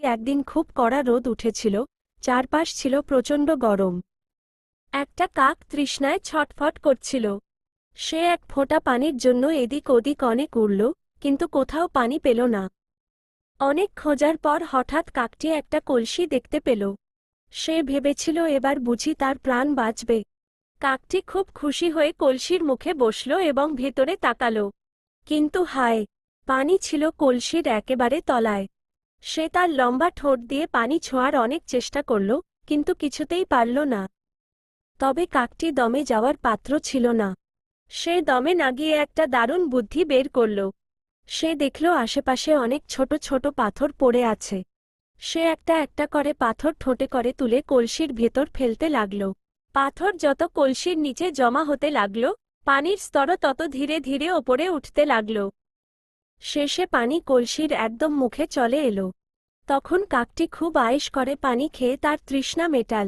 একদিন খুব কড়া রোদ উঠেছিল, চারপাশ ছিল প্রচণ্ড গরম। একটা কাক তৃষ্ণায় ছটফট করছিল। সে এক ফোঁটা পানির জন্য এদিক ওদিক অনেক উড়ল, কিন্তু কোথাও পানি পেল না। অনেক খোঁজার পর হঠাৎ কাকটি একটা কলসি দেখতে পেল। সে ভেবেছিল এবার বুঝি তার প্রাণ বাঁচবে। কাকটি খুব খুশি হয়ে কলসির মুখে বসল এবং ভেতরে তাকাল। কিন্তু হায়, পানি ছিল কলসির একেবারে তলায়। সে তার লম্বা ঠোঁট দিয়ে পানি ছোঁয়ার অনেক চেষ্টা করল, কিন্তু কিছুতেই পারল না। তবে কাকটি দমে যাওয়ার পাত্র ছিল না। সে দমে না গিয়ে একটা দারুণ বুদ্ধি বের করল। সে দেখল আশেপাশে অনেক ছোট ছোট পাথর পড়ে আছে। সে একটা একটা করে পাথর ঠোঁটে করে তুলে কলসির ভেতর ফেলতে লাগল। পাথর যত কলসির নিচে জমা হতে লাগল, পানির স্তরও তত ধীরে ধীরে ওপরে উঠতে লাগল। শেষে পানি কলসির একদম মুখে চলে এলো। তখন কাকটি খুব আয়েশ করে পানি খেয়ে তার তৃষ্ণা মেটাল।